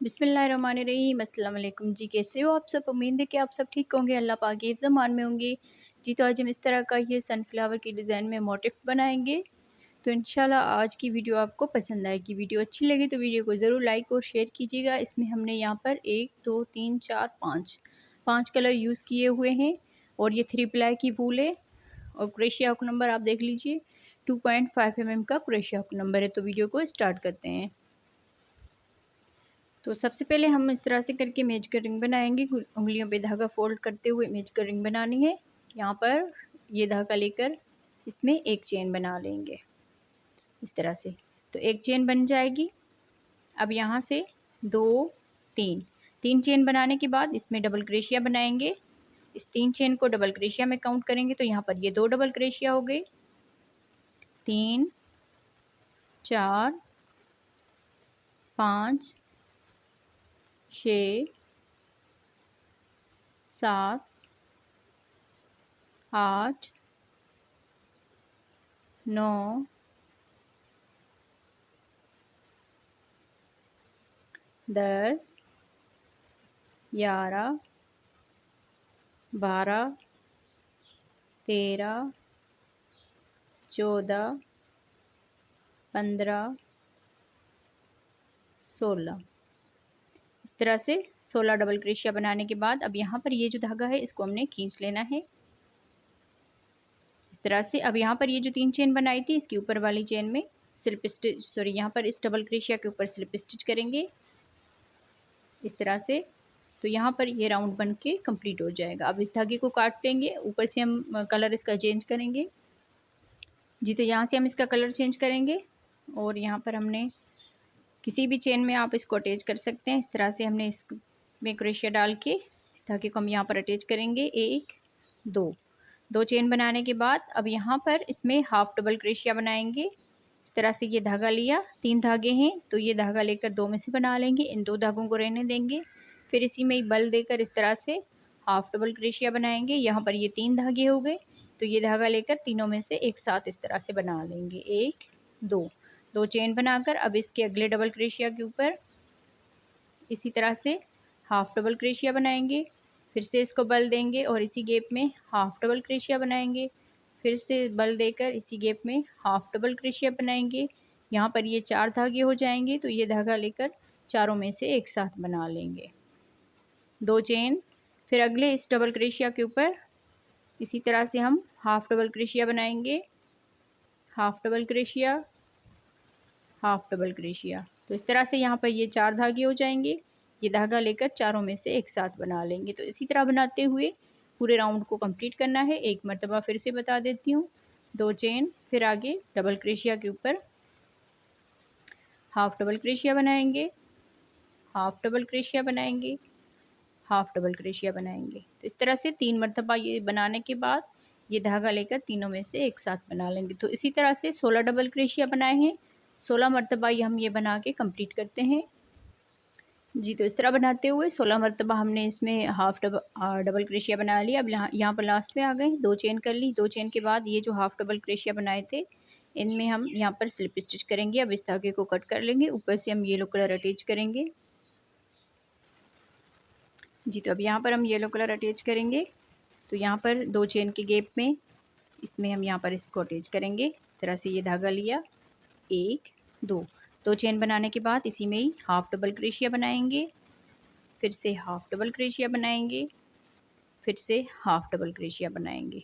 बिस्मिल्लाहिर्रहमानिर्रहीम। अस्सलाम वालेकुम जी, कैसे हो आप सब। उम्मीद है कि आप सब ठीक होंगे, अल्लाह पाक के हिफ्ज़ अमान में होंगे जी। तो आज हम इस तरह का ये सनफ्लावर की डिज़ाइन में मोटिफ बनाएंगे। तो इंशाल्लाह आज की वीडियो आपको पसंद आएगी। वीडियो अच्छी लगी तो वीडियो को ज़रूर लाइक और शेयर कीजिएगा। इसमें हमने यहाँ पर 1 2 3 4 5 कलर यूज़ किए हुए हैं और ये 3 प्लाई की वूल है और क्रोशिया हुक नंबर आप देख लीजिए 2.5 mm का क्रोशिया हुक नंबर है। तो वीडियो को स्टार्ट करते हैं। तो सबसे पहले हम इस तरह से करके मेज का रिंग बनाएंगे। उंगलियों पे धागा फोल्ड करते हुए मेज का रिंग बनानी है। यहाँ पर ये धागा लेकर इसमें एक चेन बना लेंगे इस तरह से। तो एक चेन बन जाएगी। अब यहाँ से 2 3 चेन बनाने के बाद इसमें डबल क्रोशिया बनाएंगे। इस 3 चेन को डबल क्रोशिया में काउंट करेंगे तो यहाँ पर ये 2 डबल क्रोशिया हो गए। 3 4 5 6 7 8 9 10 11 12 13 14 15 16 इस तरह से 16 डबल क्रोशिया बनाने के बाद अब यहाँ पर ये जो धागा है इसको हमने खींच लेना है इस तरह से। अब यहाँ पर ये जो 3 चेन बनाई थी इसके ऊपर वाली चेन में स्लिप स्टिच यहाँ पर इस डबल क्रोशिया के ऊपर स्लिप स्टिच करेंगे इस तरह से। तो यहाँ पर ये राउंड बन के कंप्लीट हो जाएगा। अब इस धागे को काट लेंगे, ऊपर से हम कलर इसका चेंज करेंगे जी। तो यहाँ से हम इसका कलर चेंज करेंगे और यहाँ पर हमने किसी भी चेन में आप इसको अटैच कर सकते हैं। इस तरह से हमने इसमें क्रोशिया डाल के इस धागे को हम यहाँ पर अटैच करेंगे। 1 2 चेन बनाने के बाद अब यहाँ पर इसमें हाफ डबल क्रोशिया बनाएंगे। इस तरह से ये धागा लिया, 3 धागे हैं तो ये धागा लेकर 2 में से बना लेंगे। इन 2 धागों को रहने देंगे। फिर इसी में ही बल देकर इस तरह से हाफ डबल क्रोशिया बनाएंगे। यहाँ पर ये 3 धागे हो गए तो ये धागा लेकर तीनों में से एक साथ इस तरह से बना लेंगे। 1 2 चेन बनाकर अब इसके अगले डबल क्रोशिया के ऊपर इसी तरह से हाफ डबल क्रोशिया बनाएंगे। फिर से इसको बल देंगे और इसी गैप में हाफ डबल क्रोशिया बनाएंगे। फिर से बल देकर इसी गैप में हाफ डबल क्रोशिया बनाएंगे। यहाँ पर ये 4 धागे हो जाएंगे तो ये धागा लेकर चारों में से एक साथ बना लेंगे 2 चेन। फिर अगले इस डबल क्रोशिया के ऊपर इसी तरह से हम हाफ डबल क्रोशिया बनाएंगे। Half double crochet, half double crochet. तो इस तरह से यहाँ पर ये 4 धागे हो जाएंगे। ये धागा लेकर चारों में से एक साथ बना लेंगे। तो इसी तरह बनाते हुए पूरे राउंड को कंप्लीट करना है। एक मरतबा फिर से बता देती हूँ। 2 चेन, फिर आगे डबल क्रोशिया के ऊपर हाफ डबल क्रोशिया बनाएंगे, हाफ डबल क्रोशिया बनाएंगे, हाफ डबल क्रोशिया बनाएंगे। तो इस तरह से 3 मरतबा ये बनाने के बाद ये धागा लेकर तीनों में से एक साथ बना लेंगे। तो इसी तरह से 16 डबल क्रोशिया बनाए हैं। 16 मरतबा ये हम ये बना के कंप्लीट करते हैं जी। तो इस तरह बनाते हुए 16 मरतबा हमने इसमें हाफ डबल क्रोशिया बना लिया। अब यहाँ पर लास्ट में आ गए, 2 चेन कर ली। 2 चेन के बाद ये जो हाफ डबल क्रोशिया बनाए थे इनमें हम यहाँ पर स्लिप स्टिच करेंगे। अब इस धागे को कट कर लेंगे, ऊपर से हम येलो कलर अटैच करेंगे जी। तो अब यहाँ पर हम येलो कलर अटैच करेंगे। तो यहाँ पर 2 चेन के गैप में इसमें हम यहाँ पर इसको अटैच करेंगे। इस तरह से ये धागा लिया, 1 2 चेन बनाने के बाद इसी में ही हाफ डबल क्रोशिया बनाएंगे। फिर से हाफ डबल क्रोशिया बनाएंगे, फिर से हाफ डबल क्रोशिया बनाएंगे।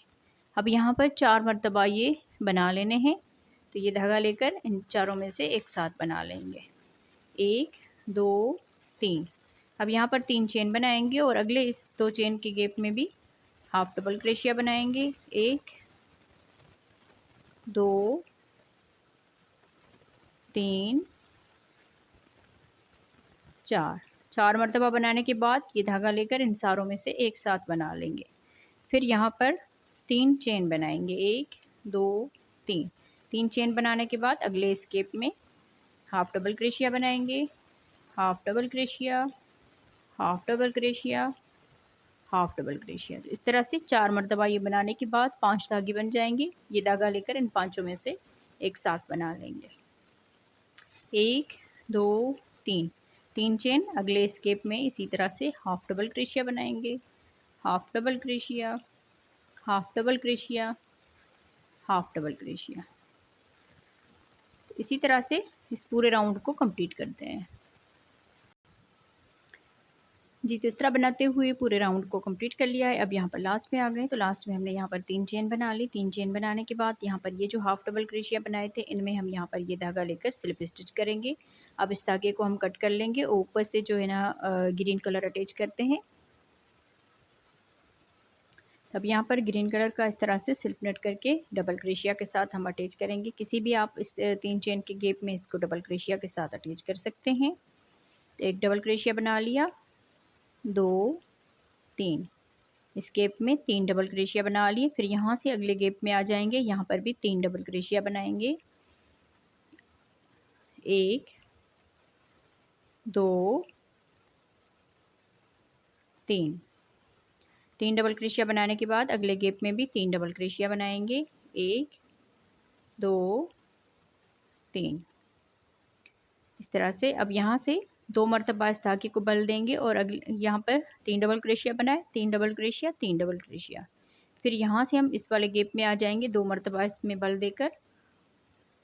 अब यहाँ पर 4 मरतबा ये बना लेने हैं। तो ये धागा लेकर इन चारों में से एक साथ बना लेंगे। 1 2 3। अब यहाँ पर 3 चेन बनाएंगे और अगले इस 2 चेन के गैप में भी हाफ डबल क्रोशिया बनाएंगे। 1 2 3 4 मरतबा बनाने के बाद ये धागा लेकर इन सारों में से एक साथ बना लेंगे। फिर यहाँ पर 3 चेन बनाएंगे। 1 2 3 चेन बनाने के बाद अगले स्केप में हाफ डबल क्रोशिया बनाएंगे। Half double crochet, half double crochet, half double crochet. तो इस तरह से 4 मरतबा ये बनाने के बाद 5 धागे बन जाएंगे। ये धागा लेकर इन पांचों में से एक साथ बना लेंगे। 1 2 3 3 चेन, अगले स्केप में इसी तरह से हाफ डबल क्रोशिया बनाएंगे, half double crochet, half double crochet, half double crochet. इसी तरह से इस पूरे राउंड को कंप्लीट करते हैं जी। तो इस तरह बनाते हुए पूरे राउंड को कंप्लीट कर लिया है। अब यहाँ पर लास्ट में आ गए, तो लास्ट में हमने यहाँ पर 3 चेन बना ली। 3 चेन बनाने के बाद यहाँ पर ये जो हाफ डबल क्रोशिया बनाए थे, इनमें हम यहाँ पर ये धागा लेकर स्लिप स्टिच करेंगे। अब इस धागे को हम कट कर लेंगे और ऊपर से जो है ना ग्रीन कलर अटैच करते हैं। तब यहाँ पर ग्रीन कलर का इस तरह से स्लिप नेट करके डबल क्रोशिया के साथ हम अटैच करेंगे। किसी भी आप इस 3 चेन के गैप में इसको डबल क्रोशिया के साथ अटैच कर सकते हैं। तो एक डबल क्रोशिया बना लिया, 2 3, इस गैप में 3 डबल क्रोशिया बना लिए। फिर यहाँ से अगले गैप में आ जाएंगे, यहाँ पर भी 3 डबल क्रोशिया बनाएंगे, 1 2 3। 3 डबल क्रोशिया बनाने के बाद अगले गैप में भी 3 डबल क्रोशिया बनाएंगे, 1 2 3, इस तरह से। अब यहाँ से 2 मरतबा इस धागे को बल देंगे और अगले यहाँ पर 3 डबल क्रोशिया बनाए, 3 डबल क्रोशिया, 3 डबल क्रोशिया। फिर यहाँ से हम इस वाले गैप में आ जाएंगे, 2 मरतबा इसमें बल देकर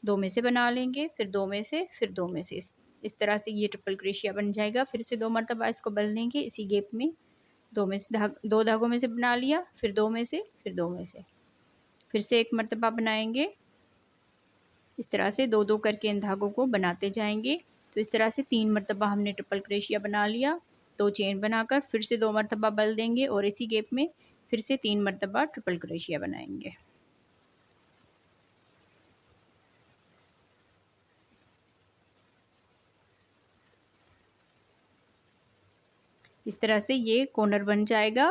2 में से बना लेंगे, फिर 2 में से, फिर 2 में से। इस तरह से ये ट्रिपल क्रोशिया बन जाएगा। फिर से 2 मरतबा इसको बल देंगे इसी गैप में, 2 में से 2 धागों में से बना लिया, फिर 2 में से, फिर 2 में से। फिर से 1 मरतबा बनाएंगे। इस तरह से 2 2 करके इन धागों को बनाते जाएंगे। तो इस तरह से 3 मरतबा हमने ट्रिपल क्रोशिया बना लिया। 2 चेन बनाकर फिर से 2 मरतबा बल देंगे और इसी गैप में फिर से 3 मरतबा ट्रिपल क्रोशिया बनाएंगे। इस तरह से ये कॉर्नर बन जाएगा।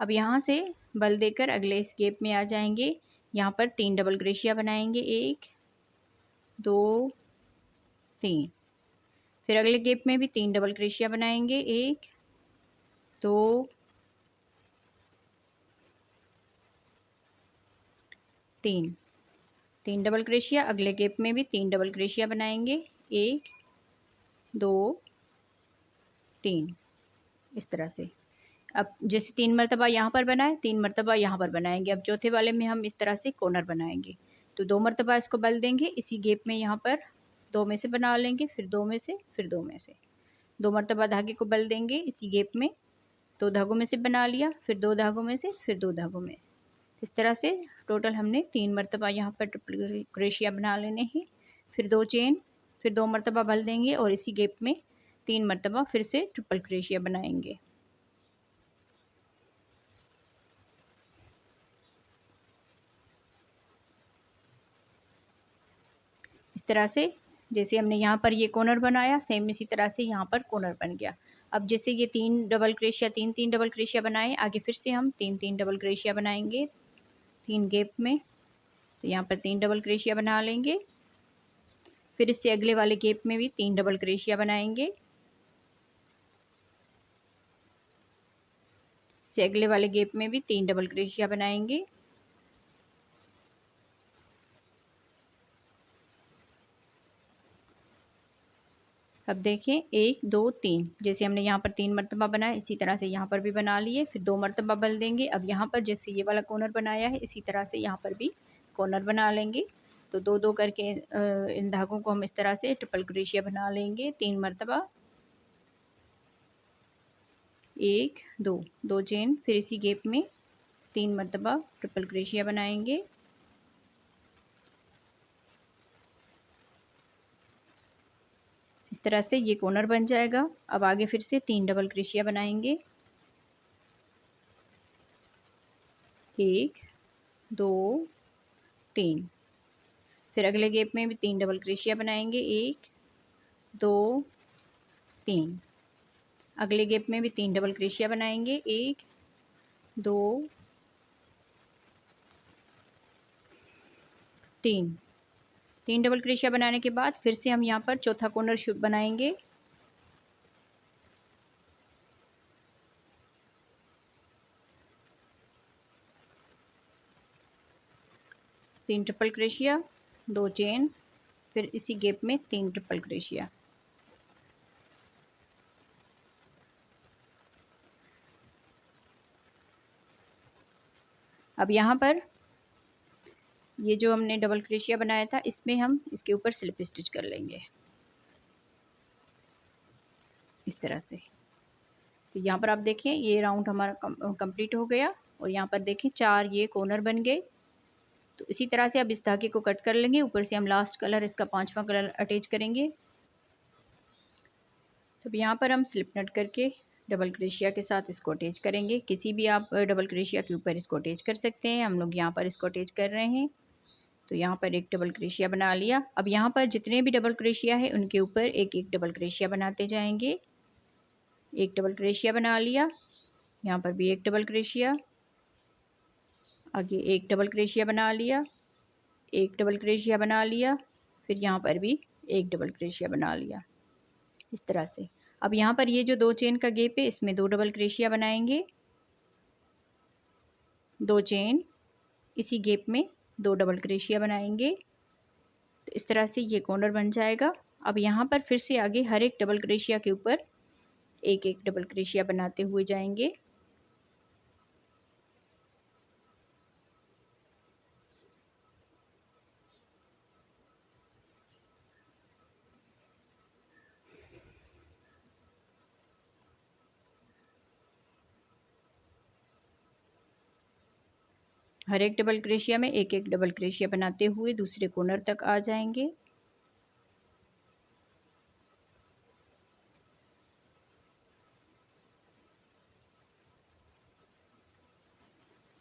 अब यहाँ से बल देकर अगले इस गैप में आ जाएंगे, यहाँ पर 3 डबल क्रोशिया बनाएंगे, 1 2 3। फिर अगले गैप में भी 3 डबल क्रोशिया बनाएंगे, 1 2 3। 3 डबल क्रोशिया, अगले गैप में भी 3 डबल क्रोशिया बनाएंगे, 1 2 3, इस तरह से। अब जैसे 3 मरतबा यहाँ पर बनाए, 3 मरतबा यहाँ पर बनाएंगे। अब चौथे वाले में हम इस तरह से कॉर्नर बनाएंगे। तो 2 मरतबा इसको बल देंगे, इसी गैप में यहाँ पर 2 में से बना लेंगे, फिर 2 में से, फिर 2 में से। 2 मरतबा धागे को बल देंगे इसी गैप में, 2 धागों में से बना लिया, फिर 2 धागों में से, फिर 2 धागों में। इस तरह से टोटल हमने 3 मरतबा यहाँ पर ट्रिपल क्रोशिया बना लेने हैं। फिर 2 चेन, फिर 2 मरतबा बल देंगे और इसी गैप में 3 मरतबा फिर से ट्रिपल क्रोशिया बनाएंगे। इस तरह से जैसे हमने यहाँ पर ये कॉर्नर बनाया, सेम इसी तरह से यहाँ पर कॉर्नर बन गया। अब जैसे ये 3 डबल क्रोशिया, 3 3 डबल क्रोशिया बनाए, आगे फिर से हम 3 3 डबल क्रोशिया बनाएंगे 3 गैप में। तो यहाँ पर 3 डबल क्रोशिया बना लेंगे। फिर इससे अगले वाले गैप में भी 3 डबल क्रोशिया बनाएंगे, इससे अगले वाले गैप में भी 3 डबल क्रोशिया बनाएंगे। अब देखें 1 2 3, जैसे हमने यहाँ पर 3 मरतबा बनाया, इसी तरह से यहाँ पर भी बना लिए। फिर 2 मरतबा बल देंगे। अब यहाँ पर जैसे ये वाला कॉर्नर बनाया है, इसी तरह से यहाँ पर भी कॉर्नर बना लेंगे। तो 2 2 करके इन धागों को हम इस तरह से ट्रिपल क्रोशिया बना लेंगे 3 मरतबा, 1 2 2 चेन, फिर इसी गैप में 3 मरतबा ट्रिपल क्रोशिया बनाएंगे। इस तरह से ये कॉर्नर बन जाएगा। अब आगे फिर से 3 डबल क्रोशिया बनाएंगे, 1 2 3। फिर अगले गैप में भी 3 डबल क्रोशिया बनाएंगे, 1 2 3। अगले गैप में भी 3 डबल क्रोशिया बनाएंगे, 1 2 3। 3 डबल क्रोशिया बनाने के बाद फिर से हम यहाँ पर चौथा कॉर्नर बनाएंगे। तीन ट्रिपल क्रोशिया, 2 चेन, फिर इसी गैप में 3 ट्रिपल क्रोशिया। अब यहाँ पर ये जो हमने डबल क्रोशिया बनाया था इसमें हम इसके ऊपर स्लिप स्टिच कर लेंगे इस तरह से। तो यहाँ पर आप देखें ये राउंड हमारा कंप्लीट हो गया और यहाँ पर देखें 4 ये कॉर्नर बन गए। तो इसी तरह से अब इस धागे को कट कर लेंगे। ऊपर से हम लास्ट कलर इसका 5वां कलर अटैच करेंगे। तो यहाँ पर हम स्लिप नट करके डबल क्रोशिया के साथ इसको अटैच करेंगे। किसी भी आप डबल क्रोशिया के ऊपर इसको अटैच कर सकते हैं। हम लोग यहाँ पर इसको अटैच कर रहे हैं। तो यहाँ पर एक डबल क्रोशिया बना लिया। अब यहाँ पर जितने भी डबल क्रोशिया है उनके ऊपर एक एक डबल क्रोशिया बनाते जाएंगे। एक डबल क्रोशिया बना लिया, यहाँ पर भी एक डबल क्रोशिया, आगे एक डबल क्रोशिया बना लिया, एक डबल क्रोशिया बना लिया, फिर यहाँ पर भी एक डबल क्रोशिया बना लिया इस तरह से। अब यहाँ पर ये जो 2 चेन का गैप है इसमें 2 डबल क्रोशिया बनाएंगे, 2 चेन, इसी गैप में 2 डबल क्रोशिया बनाएंगे। तो इस तरह से ये कॉर्नर बन जाएगा। अब यहाँ पर फिर से आगे हर एक डबल क्रोशिया के ऊपर एक एक डबल क्रोशिया बनाते हुए जाएंगे। हर एक डबल क्रोशिया में एक एक डबल क्रोशिया बनाते हुए दूसरे कॉर्नर तक आ जाएंगे।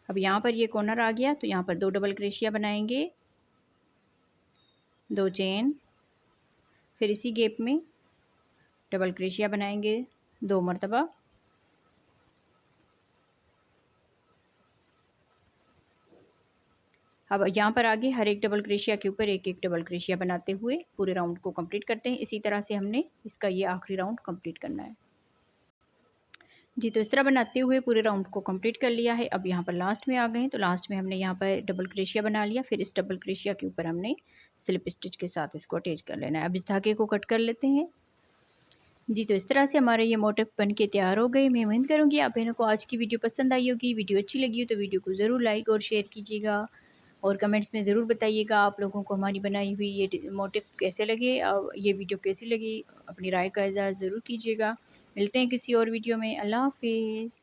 अब यहाँ पर ये कॉर्नर आ गया तो यहाँ पर 2 डबल क्रोशिया बनाएंगे, 2 चेन, फिर इसी गैप में डबल क्रोशिया बनाएंगे 2 मरतबा। अब यहाँ पर आगे हर एक डबल क्रोशिया के ऊपर एक एक डबल क्रोशिया बनाते हुए पूरे राउंड को कंप्लीट करते हैं। इसी तरह से हमने इसका ये आखिरी राउंड कंप्लीट करना है जी। तो इस तरह बनाते हुए पूरे राउंड को कंप्लीट कर लिया है। अब यहाँ पर लास्ट में आ गए हैं तो लास्ट में हमने यहाँ पर डबल क्रोशिया बना लिया, फिर इस डबल क्रोशिया के ऊपर हमने स्लिप स्टिच के साथ इसको अटैच कर लेना है। अब इस धागे को कट कर लेते हैं जी। तो इस तरह से हमारे ये मोटिव बन के तैयार हो गए। मैं उम्मीद करूँगी आप बहनों को आज की वीडियो पसंद आई होगी। वीडियो अच्छी लगी हो तो वीडियो को ज़रूर लाइक और शेयर कीजिएगा और कमेंट्स में ज़रूर बताइएगा आप लोगों को हमारी बनाई हुई ये मोटिव कैसे लगे और ये वीडियो कैसी लगी। अपनी राय का इज़हार ज़रूर कीजिएगा। मिलते हैं किसी और वीडियो में। अल्लाह हाफिज़।